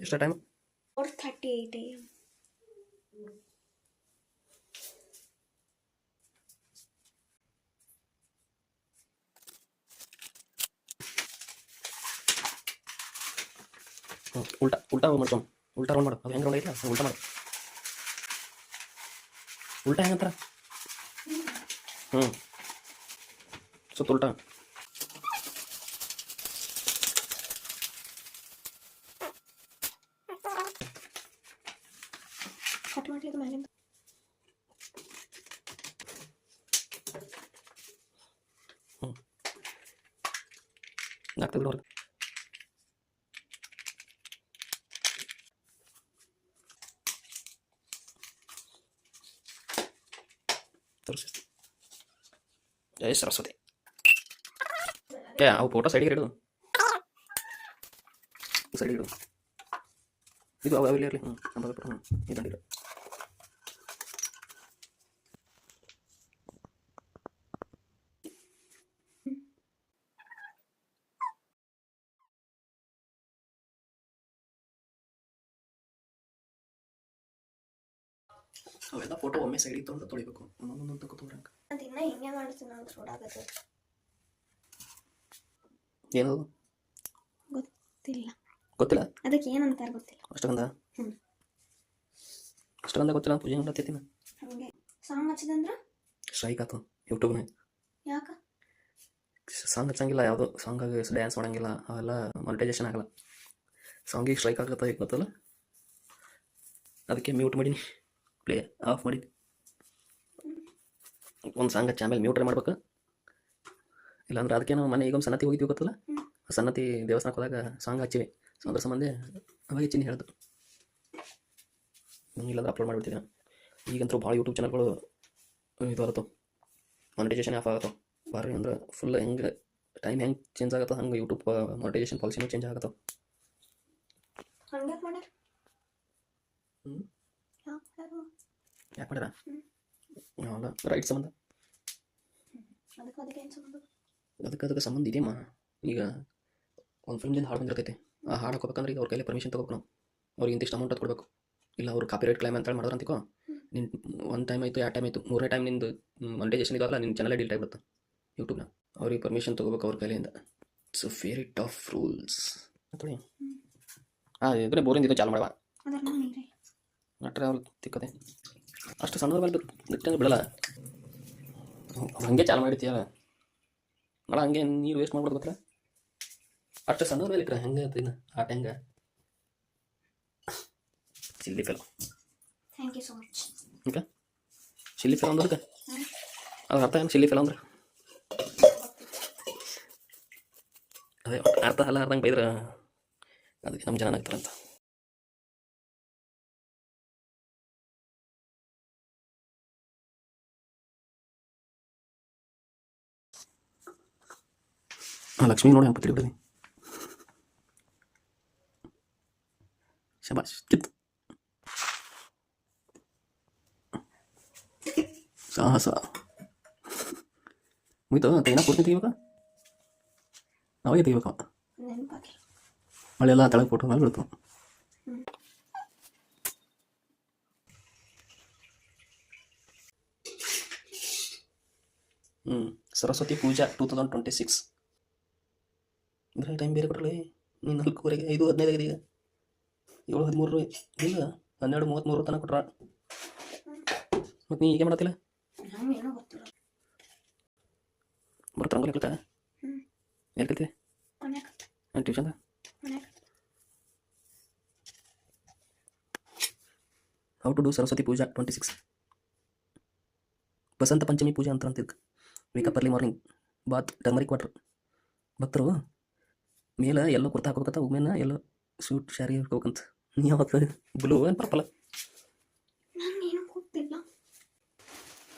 ಎಷ್ಟು time? 4:38 AM. ಉಲ್ಟಾ ಉಲ್ಟಾ ಮಾಡ್ಕೊಂಡು ಉಲ್ಟಾ ರೌಂಡ್ ಮಾಡು. ಅದು ಹೆಂಗೆ ರೌಂಡ್ ಐತಿಲ್ಲ ಉಲ್ಟಾ ಮಾಡು. ಉಲ್ಟಾ ಹೆಂಗಂತಾರ? ಸುತ್ತ ಉಲ್ಟಾ. ಕಟ್ ಮಾಡಿ ಇದು ಮೇಲಿಂದ. ಆಗ್ತದೆ ನೋಡಿ. ತೋರಿಸಿ. ಜೈ ಸರಸ್ವತಿ. ಅವು ಫೋಟೋ ಸೈಡಿಗೆ ಇಡು, ಸೈಡಿಗೆ ಇಡು. ಇದು ಅವು ಇಲ್ಲಿ ಇರಲಿ. ಇದೊಂದಿಡು. ಅವೆಲ್ಲ ಫೋಟೋ ಒಮ್ಮೆ ಸೈಡಿಗೆ ತೊಗೊಂಡು ತೊಳಿಬೇಕು. ಒಂದೊಂದು ತಗೋರಂಗ. ಅದು ಇನ್ನೂ ಹಿಂಗೆ ಮಾಡ್ತೀನಿ ಅಂತ ನೋಡಾಗತ್ತೆ. ಏನದು ಗೊತ್ತಿಲ್ಲ. ಗೊತ್ತಿಲ್ಲ ಅದಕ್ಕೆ ಏನಂತಾರೆ ಗೊತ್ತಿಲ್ಲ. ಅಷ್ಟೊಂದ ಅಷ್ಟೊಂದ ಗೊತ್ತಿಲ್ಲ. ಪೂಜೆ ಮಾಡ್ತೀನಿ ಹಂಗೆ. ಸಾಂಗ್ ಹಚ್ಚಿದಂದ್ರೆ ಸ್ಟ್ರೈಕ್ ಆಯ್ತು ಯೂಟ್ಯೂಬ್ನಾಗ. ಯಾಕೆ ಸಾಂಗ್ ಹಚ್ಚಂಗಿಲ್ಲ, ಯಾವುದು ಸಾಂಗಾಗಿ ಡ್ಯಾನ್ಸ್ ಮಾಡೋಂಗಿಲ್ಲ, ಅವೆಲ್ಲ ಮಾನಿಟೈಸೇಷನ್ ಆಗಲ್ಲ. ಸಾಂಗಿಗೆ ಸ್ಟ್ರೈಕ್ ಆಗುತ್ತೆ ಗೊತ್ತಲ್ಲ, ಅದಕ್ಕೆ ಮ್ಯೂಟ್ ಮಾಡೀನಿ, ಪ್ಲೇ ಆಫ್ ಮಾಡೀನಿ. ಒಂದು ಸಾಂಗ್ ಹಚ್ಚಿ ಆಮೇಲೆ ಮ್ಯೂಟ್ರೆ ಮಾಡ್ಬೇಕು. ಇಲ್ಲಾಂದ್ರೆ ಅದಕ್ಕೆ ನಾವು ಮನೆ ಈಗ ಸನ್ನತಿ ಹೋಗಿದ್ವಿ ಗೊತ್ತಲ್ಲ, ಸನ್ನತಿ ದೇವಸ್ಥಾನಕ್ಕೆ ಹೋದಾಗ ಸಾಂಗ್ ಹಚ್ಚಿವಿ. ಸೊ ಅದ್ರ ಸಂಬಂಧ ಅವಾಗ ಹೆಚ್ಚಿನ ಹೇಳ್ದು. ಇಲ್ಲಾಂದ್ರೆ ಅಪ್ಲೋಡ್ ಮಾಡಿಬಿಡ್ತೀನಿ. ಈಗಂತೂ ಭಾಳ ಯೂಟ್ಯೂಬ್ ಚಾನಲ್ಗಳು ಇದು ಆಗುತ್ತೋ, ಮಾನಿಟೈಸೇಷನ್ ಆಫ್ ಆಗುತ್ತೋ ಭಾರಿ. ಅಂದ್ರೆ ಫುಲ್ ಹೆಂಗೆ ಟೈಮ್ ಹೆಂಗೆ ಚೇಂಜ್ ಆಗುತ್ತೋ ಹಂಗೆ ಯೂಟ್ಯೂಬ್ ಮಾನಿಟೈಸೇಷನ್ ಪಾಲಿಸಿನೂ ಚೇಂಜ್ ಆಗುತ್ತೋ. ಯಾಕೆ ಮಾಡ್ಯಾರ? ಅಲ್ಲ ರೈಟ್ ಸಂಬಂಧ, ಅದಕ್ಕೆ ಸಂಬಂಧ ಇದೆಯಮ್ಮ. ಈಗ ಒಂದು ಫಿಲ್ಮ್ದಿಂದ ಹಾಡು ಬಂದಿರ್ತೈತೆ, ಆ ಹಾಡು ಹಾಕೋಬೇಕಂದ್ರೆ ಈಗ ಅವ್ರ ಕೈಲಿ ಪರ್ಮಿಷನ್ ತೊಗೋಬೇಕು ನಾವು. ಅವ್ರಿಗೆ ಇಂತಿಷ್ಟು ಅಮೌಂಟ್ ಅದು ಕೊಡಬೇಕು. ಇಲ್ಲ ಅವ್ರು ಕಾಪಿರೈಟ್ ಕ್ಲೈಮ್ ಅಂತೇಳಿ ಮಾಡಿದ್ರೆ ಅಂತಿಕೋ, ನಿನ್ನ ಒಂದು ಟೈಮ್ ಆಯಿತು, 2 ಟೈಮ್ ಆಯಿತು, 3ನೇ ಟೈಮ್ ನಿಂದು ಮಾನಿಟೈಸೇಷನ್ ಇದಲ್ಲ, ನಿನ್ನ ಚಾನಲೇ ಡಿಲೀಟ್ ಆಗಿಬಿಡುತ್ತೆ ಯೂಟ್ಯೂಬ್ನ. ಅವ್ರಿಗೆ ಪರ್ಮಿಷನ್ ತೊಗೋಬೇಕು ಅವ್ರ ಕೈಲಿಂದ. It's a very tough rules. ಇದ್ರೆ ಬೋರಿಂದ ಇದು ಚಾಲು ಮಾಡುವ ನಟ್ರೆ ಅವ್ರು ತಿಕ್ಕದೆ. ಅಷ್ಟು ಸಣ್ಣವ್ರ ಮೇಲೆ ಬಿಟ್ಟಂಗೆ ಬಿಡಲ್ಲ, ಹಂಗೆ ಚಾಲು ಮಾಡಿರ್ತೀಯಲ್ಲ ನೋಡ, ಹಂಗೆ ನೀರು ವೇಸ್ಟ್ ಮಾಡ್ಬಿಡೋದು ಗೊತ್ತಿಲ್ಲ. ಅಷ್ಟು ಸಣ್ಣವ್ರ ಮೇಲೆ ಇಟ್ಟರೆ ಹೆಂಗೆ ಅಂತೀನಿ ಆಟ ಹೆಂಗೆ. Chilli fellow. Thank you so much. Okay, chilli fellow ಅಂದ್ರೆ ಅದ್ರ ಅರ್ಥ ಏನು? ಚಿಲ್ಲಿ ಫೆಲೋ ಅಂದ್ರೆ ಅದೇ ಅರ್ಥ ಅಲ್ಲ, ಅರ್ಧಂಗೆ ಬೈದ್ರೆ ಅದಕ್ಕೆ ನಮ್ಮ ಜನ ಆಗ್ತಾರಂತ. ಲಕ್ಷ್ಮಿ ನೋಡಿ ಹಂಪತ್ರಿ ಬಿಡ್ರಿ. ಶಬಾಷ್ ಕಿತ್ತು ಸಾಹಸ ಮುಗಿತು. ಕೈನ ಪೂರ್ತಿ ತೆಗಿಬೇಕ, ಅವಾಗೆ ತೆಗಿಬೇಕ. ಮಳೆಲ್ಲ ತೆಳಗೆ ಫೋಟೋ ಮೇಲೆ ಬಿಡ್ತು. ಸರಸ್ವತಿ ಪೂಜಾ 2026 ಅಂದರೆ ಟೈಮ್ ಬೇರೆ ಕೊಟ್ಟರೆ ನೀನು 4:15 5:15 ಆಗಿದೆ. ಈಗ 7:13 ಇಲ್ಲ 12:33 ತನಕ ಕೊಟ್ರ. ಮತ್ತು ನೀ ಈಗ ಮಾಡತ್ತಿಲ್ಲ ಬರ್ತ ರಂಗೋಲಿ ಕಲ್ತ ಎಲ್ಲಿ ಕಲ್ತಿದೆ? Tuition. How to do Saraswati puja 26. Vasant Panchami puja ಅಂತ ಅಂತಿದ್ಕ. Wake up early morning, bath, turmeric water. ಭಕ್ತರು ಮೇಲೆ ಎಲ್ಲೋ ಕುರ್ತಾ ಹಾಕೋಬೇಕಂತ, ಒಮ್ಮೆನ ಎಲ್ಲೋ ಸೂಟ್ ಶಾರಿ ಹಾಕೋಬೇಕಂತ. ನೀ ಯಾವತ್ತು ಬ್ಲೂ ಏನು ಪರ್ಪಲ್ಲ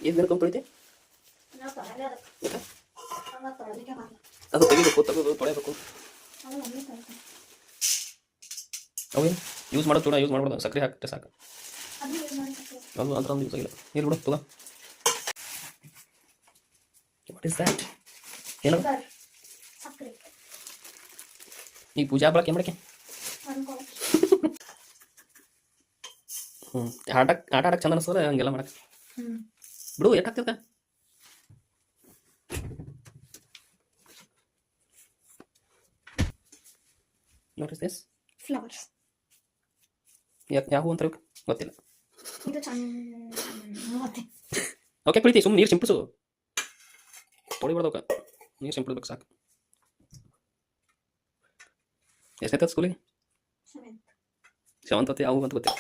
ಏನು ಬೇಡ್ಕೊಂಡ್ಬಿಡೈತಿ? ಅದು ತೆಗಿಬೇಕು, ತೆಗೆದು ತೊಳೆಯಬೇಕು. ಅವೇನು ಯೂಸ್ ಮಾಡೋದು ಚೂಡ ಯೂಸ್ ಮಾಡ್ಬೋದು, ಸಕ್ಕರೆ ಹಾಕ್ತೆ ಸಾಕು. ಅದು ಅಂತ ಒಂದು ಯೂಸ್ ಆಗಿಲ್ಲ. ಇಲ್ಲಿ ಬಿಡು ತಗೋ. What is that? ಏನು ಈ ಪೂಜಾ ಬಳಕೆ ಮಾಡಕ್ಕೆ ಹ್ಞೂ ಆಟ ಆಡಕ್ಕೆ ಚಂದ ಅನಿಸ್ತದೆ ಹಂಗೆಲ್ಲ ಮಾಡಕ್ಕೆ. ಹ್ಞೂ ಬಿಡು ಎಷ್ಟು ಆಗ್ತಿರ್ತ ವಾಟ್ ಇಸ್ ದಿಸ್? ಫ್ಲವರ್ಸ್. ಯಾವ ಹೂ ಅಂತ ಗೊತ್ತಿಲ್ಲ. ಇದು ಚಂದ ಮತ್ತೆ ಓಕೆ ಕುಳಿತಿ ಸುಮ್ಮನೆ ನೀರು ಸಿಂಪಡಿಸು, ತೊಳಿಬಾರ್ದವಕ್ಕ, ನೀರು ಸಿಂಪಡಿಸ್ಬೇಕು ಸಾಕು. ಎಷ್ಟನೇ ಸ್ಕೂಲಿಗೆ? 7th. ಸೆವೆಂತ್ ಯಾವ ಹೂ ಅಂತ ಗೊತ್ತಿಲ್ಲ.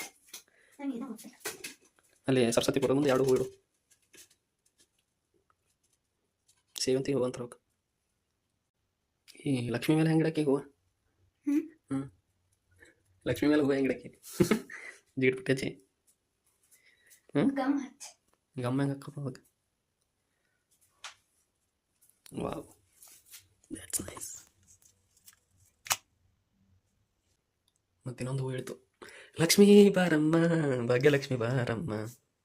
ನನಗೇನೋ ಗೊತ್ತಿಲ್ಲ. ಅಲ್ಲಿ ಸರಸ್ವತಿ ಪುರದ ಮುಂದೆ 2 ಹೂ ಇಡು, ಸೇವಂತಿ ಹೂ ಅಂತ. ಈ ಲಕ್ಷ್ಮಿ ಮೇಲೆ ಹೆಂಗೆ ಇಡಕ್ಕೆ ಹೂವು? ಹ್ಞೂ ಲಕ್ಷ್ಮಿ ಮೇಲೆ ಹೂವು ಹೆಂಗೆ ಇಡಕ್ಕೆ? ಜಿಗಿಟ್ ಬಿಟ್ಟು ಹಚ್ಚಿ ಗಮ್ ಹಚ್ಚಿ ಗಮ್ಮ ಹೆಂಗೆ ಹಾಕೋದು? Wow, that's nice. ಮತ್ತಿನ್ನೊಂದು ಹೂ ಹೇಳ್ತು, ಲಕ್ಷ್ಮೀ ಬಾರಮ್ಮ ಭಾಗ್ಯಲಕ್ಷ್ಮಿ ಬಾರಮ್ಮ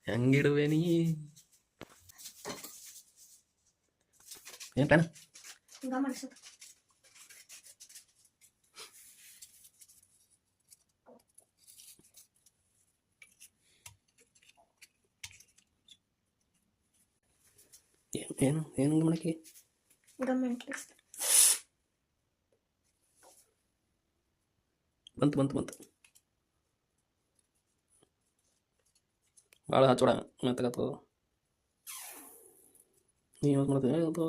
ಹೆಂಗಿಡುವೆ ನೀ. ಏನು ಪ್ಲಾನ? ಗಮ್ ಹಚ್ಚೋದು. ಏನು ಏನು ಮಾಡಕ್ಕೆ? ಗಮ್ ಎಂಟ್ಲಿಸ್. ಬಂತು ಭಾಳ ಹಚ್ಚೋಡ ಮಾತಾಗತ್ತದು. ನೀ ಯಾವ್ದು ಮಾಡ್ತೀವಿ ಅದು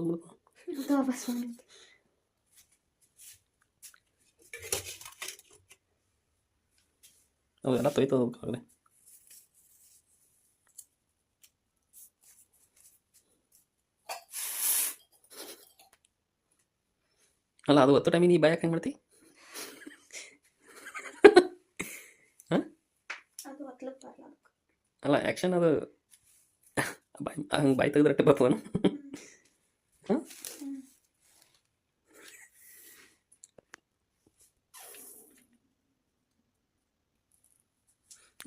ವಾಪಸ್ ಬಂದಿದ್ದೆ. ಅವೆಲ್ಲ ತೊಯ್ತದ ಆಗಲೇ. ಅಲ್ಲ ಅದು ಹೊತ್ತು ಟೈಮಿಗೆ ನೀ ಬಾಯಕ್ಕೆ ಹೆಂಗೆ ಮಾಡ್ತಿ? ಅದು ಹೊತ್ಲಕ್ಕೆ ಬರಲ್ಲ. ಅಲ್ಲ ಆ್ಯಕ್ಷನ್ ಅದು ಬಾಯಿ ಹಂಗೆ ಬಾಯಿ ತೆಗೆದ್ರಟ್ಟೆ ಬರ್ತದನು? ಹಾಂ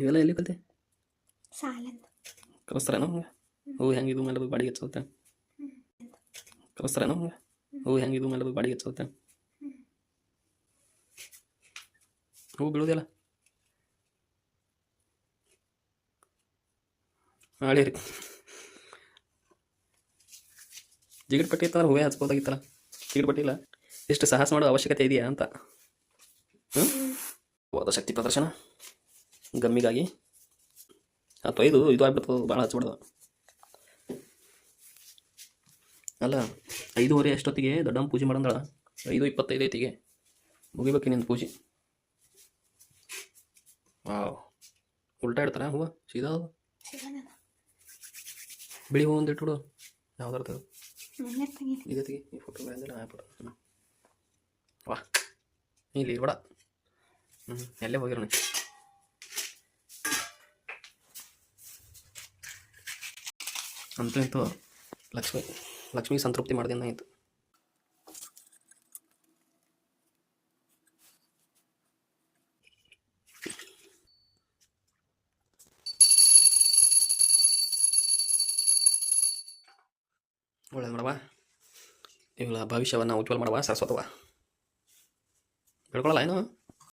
ಇವೆಲ್ಲ ಎಲ್ಲಿ ಕಲಿತೆ? ಸಾಲಂತ ಕಲಿಸ್ತಾರೇನೋ ಹಂಗೆ ಹೂ ಹೆಂಗೆ ಇದು ಮಾಡೋದು ಬಾಡಿಗೆ ಹಚ್ಚೋತ್ತೆ? ಕಲಿಸ್ತಾರೇನೋ ಹಂಗೆ ಹೂ ಹೆಂಗೆ ಇದು ಮಾಡೋದು ಬಾಡಿಗೆ ಹಚ್ಚೋತ್ತೆ? ಹೂ ಬೀಳೋದಿಲ್ಲ ಹಾಳಿ ರೀ. ಜಿಗಿಟ್ ಪಟ್ಟಿ ಇತ್ತಂದ್ರೆ ಹೂವೇ ಹಚ್ಬೋದಾಗಿತ್ತಲ್ಲ. ಜಿಗಿಟ್ ಪಟ್ಟಿ ಇಲ್ಲ, ಇಷ್ಟು ಸಾಹಸ ಮಾಡೋ ಅವಶ್ಯಕತೆ ಇದೆಯಾ ಅಂತ. ಹೋದ ಶಕ್ತಿ ಪ್ರದರ್ಶನ ಗಮ್ಮಿಗಾಗಿ ಅಥವಾ ಇದು ಆಗ್ಬಿಡ್ತದೆ, ಭಾಳ ಹಚ್ಬಿಡ್ದು. ಅಲ್ಲ 5:30 ಅಷ್ಟೊತ್ತಿಗೆ ದೊಡ್ಡಮ್ಮ ಪೂಜೆ ಮಾಡಂದಳ, 5:25 ಐತಿಗೆ ಮುಗಿಬೇಕು ನಿಂದು ಪೂಜೆ. ವಾವ್, ಉಲ್ಟಾ ಇಡ್ತಾರ ಹೂವು ಸೀದಾ? ಬಿಳಿ ಹೂವು ಒಂದು ಇಟ್ಬಿಡು, ಯಾವ್ದಾರ ತೆಗೆದು ಇದೆ ತೆಗಿ. ಈ ಫೋಟೋ ಹಾಕ್ಬಿಡು. ವಾ ಇಲ್ಲಿ ಇರ್ಬೇಡ, ಎಲ್ಲೇ ಹೋಗಿರೋಣ. ಅಂತೂ ಇಂತೂ ಲಕ್ಷ್ಮಿ ಸಂತೃಪ್ತಿ ಮಾಡ್ದೇನ ಆಯಿತು. ಒಳ್ಳೇದು ಮಾಡವ, ಇವಳ ಭವಿಷ್ಯವನ್ನು ಉಜ್ವಲ ಮಾಡವ, ಸರಸ್ವತವ. ಬೆಳ್ಕೊಳ್ಳಲ್ಲ ಏನು?